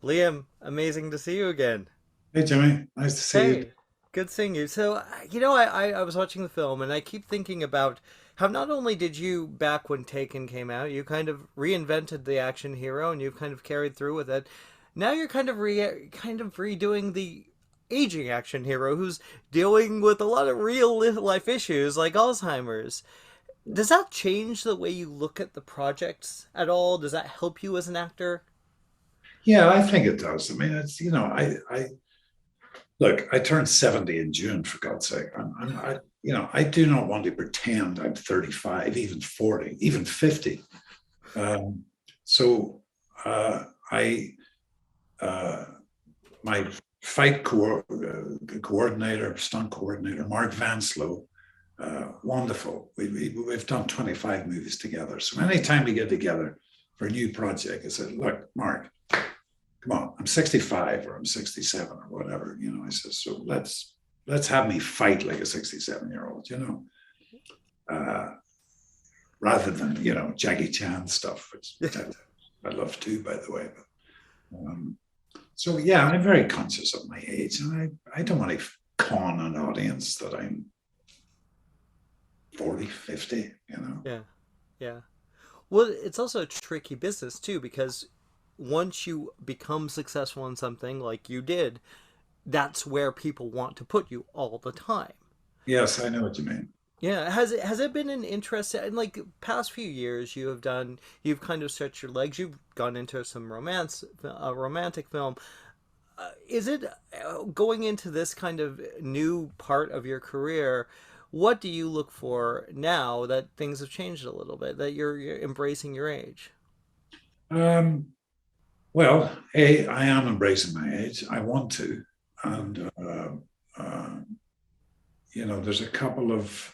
Liam, amazing to see you again. Hey Jimmy, nice to see you. Hey, good seeing you. I was watching the film and I keep thinking about how not only did you, back when Taken came out, you kind of reinvented the action hero and you've kind of carried through with it. Now you're kind of redoing the aging action hero who's dealing with a lot of real life issues like Alzheimer's. Does that change the way you look at the projects at all? Does that help you as an actor? Yeah, I think it does. I mean, it's I look. I turned 70 in June. For God's sake, I do not want to pretend I'm 35, even 40, even 50. Um, so, I my coordinator, stunt coordinator, Mark Vanslow, wonderful. We've done 25 movies together. So anytime we get together for a new project, I said, look, Mark, come on, I'm 65 or I'm 67 or whatever, I said, so let's have me fight like a 67-year-old, uh, rather than, Jackie Chan stuff, which I love too, by the way. So yeah, I'm very conscious of my age, and I don't want to con an audience that I'm 40, 50. Yeah, yeah. Well, it's also a tricky business too because once you become successful in something like you did, that's where people want to put you all the time. Yes, I know what you mean. Yeah, has it been an interest in like past few years you've kind of stretched your legs, you've gone into some romantic film. Is it going into this kind of new part of your career? What do you look for now that things have changed a little bit, that you're embracing your age? Um, well, I am embracing my age. I want to, Hmm. and uh, there's a couple of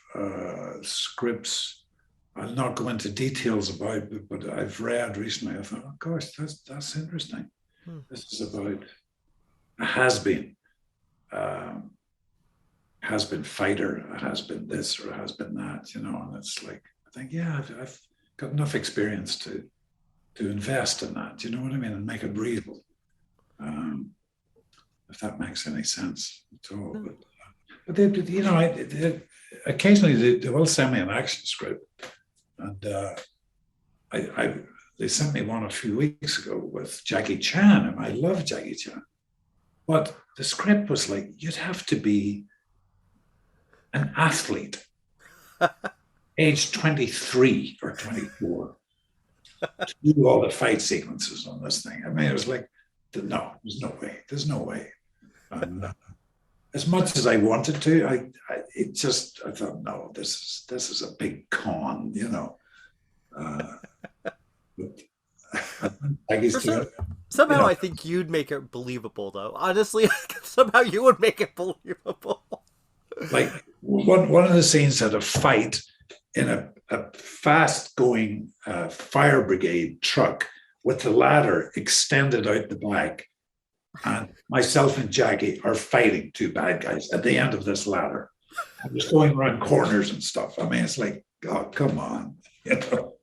scripts. I'll not go into details about it, but I've read recently. I thought, oh gosh, that's interesting. Hmm. This is about a um, has been fighter, a has been this or a has been that, and it's like I think, yeah, I've got enough experience to invest in that. You know what I mean, and make it real. Um, if that makes any sense at all, No. but occasionally they will send me an action script, and I they sent me one a few weeks ago with Jackie Chan, and I love Jackie Chan, but the script was like you'd have to be an athlete, age 23 or 24, to do all the fight sequences on this thing. I mean, it was like, no, there's no way. There's no way. And as much as I wanted to, I thought, no, this is a big con. Uh, but I For guess some to, you Somehow know, I think you'd make it believable though. Honestly, somehow you would make it believable. like one of the scenes had a fight in a fast going fire brigade truck with the ladder extended out the back. And myself and Jackie are fighting two bad guys at the end of this ladder. I'm just going around corners and stuff. I mean, it's like, oh, come on. You know?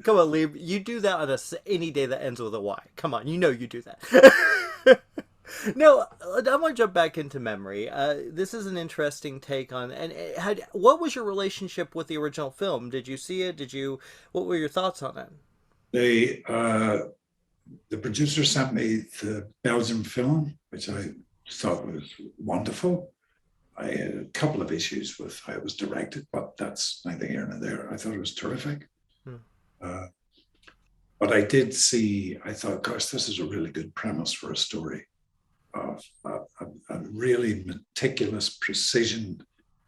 Come on, Liam. You do that on any day that ends with a Y. Come on, you know you do that. No, I'm gonna jump back into memory. This is an interesting take on and what was your relationship with the original film? Did you see it? Did you? What were your thoughts on it? They, the producer sent me the Belgian film, which I thought was wonderful. I had a couple of issues with how it was directed, but that's neither here nor there. I thought it was terrific. Hmm. Uh, but I did see, I thought, gosh, this is a really good premise for a story of a really meticulous precision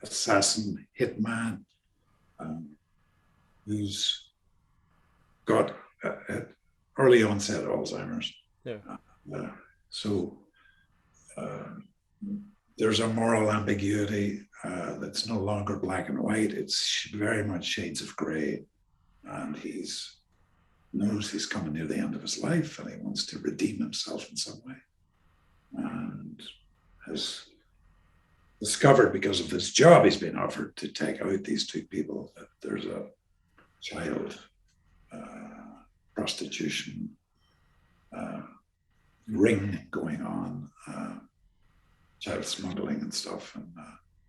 assassin hitman, um, who's got early onset Alzheimer's. Yeah. Uh, so uh, there's a moral ambiguity that's no longer black and white. It's very much shades of gray, and he's knows he's coming near the end of his life, and he wants to redeem himself in some way, and has discovered because of this job he's been offered to take out these two people that there's a child prostitution uh, ring going on, child smuggling and stuff, and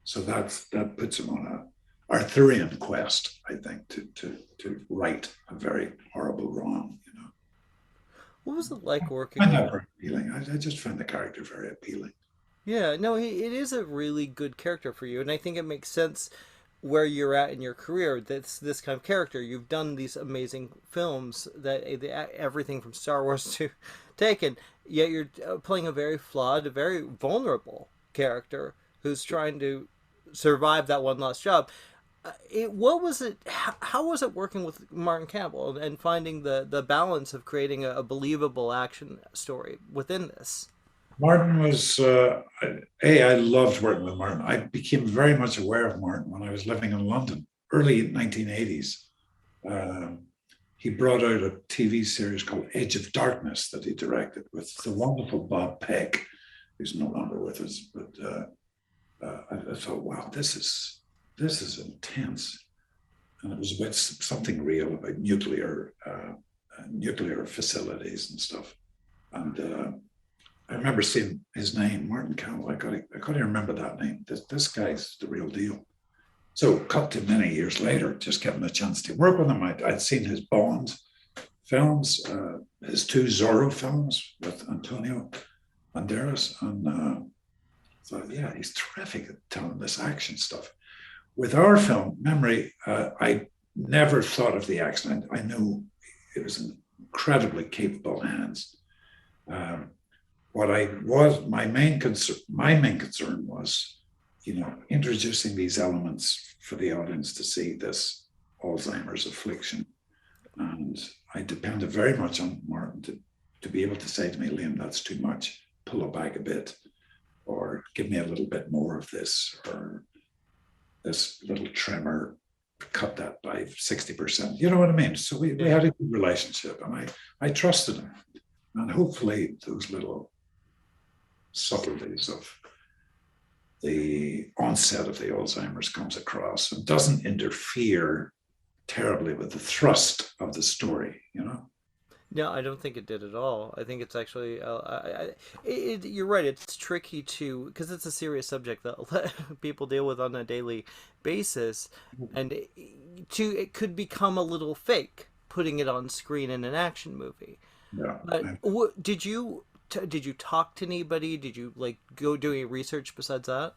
so that puts him on a Arthurian quest, I think, to right a very horrible wrong. What was it like working I find with that him? very appealing. I just find the character very appealing. Yeah, no, it is a really good character for you, and I think it makes sense where you're at in your career. That's this kind of character. You've done these amazing films that everything from Star Wars to Taken, yet you're playing a very flawed, a very vulnerable character who's trying to survive that one last job. What was it? How was it working with Martin Campbell and finding the balance of creating a believable action story within this? Martin was, I loved working with Martin. I became very much aware of Martin when I was living in London, early 1980s. He brought out a TV series called Edge of Darkness that he directed with the wonderful Bob Peck, who's no longer with us. But I thought, wow, this is intense, and it was about something real about nuclear facilities and stuff. And I remember seeing his name, Martin Campbell. I got to remember that name. This guy's the real deal. So, cut to many years later, just getting a chance to work with him. I'd seen his Bond films, his 2 Zorro films with Antonio Banderas, and thought, yeah, he's terrific at telling this action stuff. With our film, Memory, I never thought of the action. I knew it was in incredibly capable hands. My main concern was, introducing these elements for the audience to see this Alzheimer's affliction. And I depended very much on Martin to be able to say to me, Liam, that's too much, pull it back a bit, or give me a little bit more of this, or this little tremor, cut that by 60%. You know what I mean? So we had a good relationship, and I trusted him. And hopefully those little subtleties of the onset of the Alzheimer's comes across and doesn't interfere terribly with the thrust of the story, No, I don't think it did at all. I think it's actually, you're right. It's tricky because it's a serious subject that people deal with on a daily basis, and it could become a little fake putting it on screen in an action movie. Yeah. But did you talk to anybody? Did you go do any research besides that?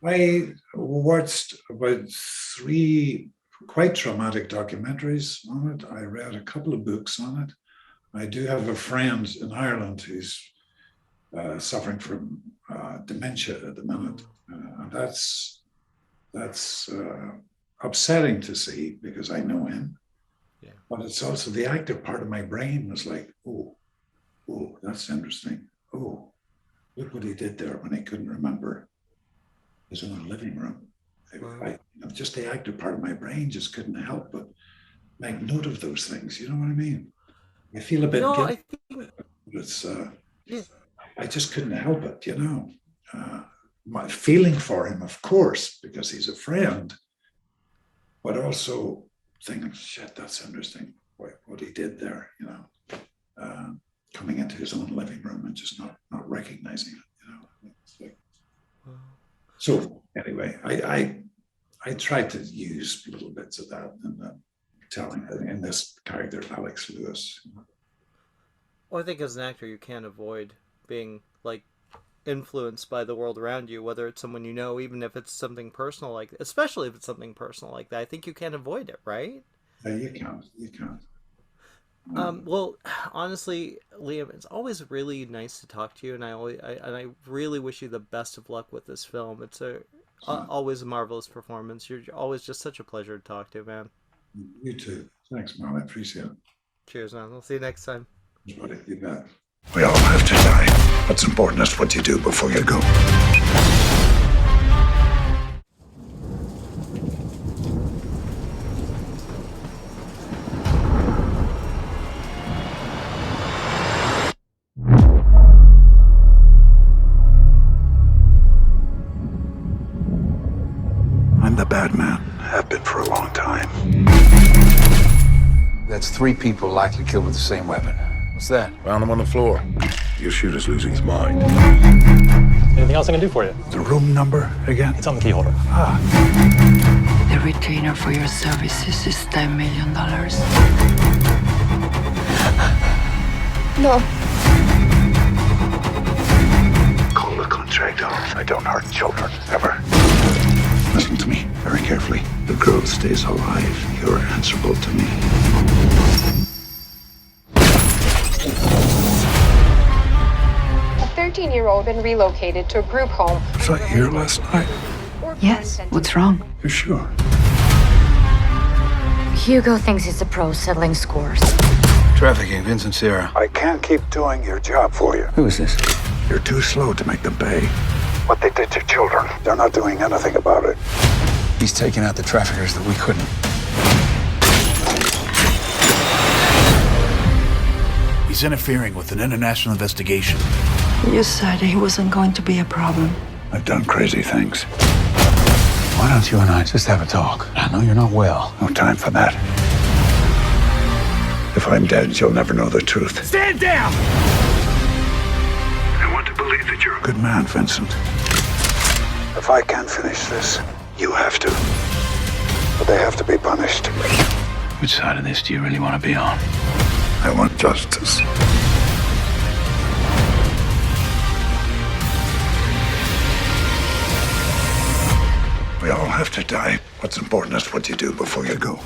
I watched about 3 quite traumatic documentaries on it. I read a couple of books on it. I do have a friend in Ireland who's suffering from dementia at the minute. And that's upsetting to see because I know him. Yeah. But it's also the active part of my brain was like, oh, that's interesting. Oh, look what he did there when he couldn't remember his own living room. Just the active part of my brain just couldn't help but make note of those things. You know what I mean? I feel a bit guilty. I just couldn't help it, my feeling for him, of course, because he's a friend, but also thinking, shit, that's interesting, what he did there, coming into his own living room and just not recognizing it, So anyway, I tried to use little bits of that in the telling in this character, Alex Lewis. Well, I think as an actor, you can't avoid being influenced by the world around you, whether it's someone you know, even if it's something personal especially if it's something personal like that. I think you can't avoid it, right? You can't. Well, honestly, Liam, it's always really nice to talk to you, and I really wish you the best of luck with this film. It's always a marvelous performance. You're always just such a pleasure to talk to, man. You too. Thanks, man. I appreciate it. Cheers, man. We'll see you next time. Buddy, you bet. We all have to die. What's important is what you do before you go. I'm the bad man. Have been for a long time. That's 3 people likely killed with the same weapon. What's that? Found them on the floor. Your shooter's losing his mind. Anything else I can do for you? The room number again? It's on the key holder. The retainer for your services is $10 million. No. Call the contract off. I don't hurt children, ever. Listen to me very carefully. The girl stays alive. You're answerable to me. A 13-year-old been relocated to a group home. Was I here last night? Yes, what's wrong? You sure? Hugo thinks he's a pro settling scores. Trafficking, Vincent Sierra. I can't keep doing your job for you. Who is this? You're too slow to make them pay. What they did to children, they're not doing anything about it. He's taking out the traffickers that we couldn't. He's interfering with an international investigation. You said he wasn't going to be a problem. I've done crazy things. Why don't you and I just have a talk? I know you're not well. No time for that. If I'm dead, you'll never know the truth. Stand down! I want to believe that you're a good man, Vincent. If I can't finish this, you have to. But they have to be punished. Which side of this do you really want to be on? I want justice. We all have to die. What's important is what you do before you go.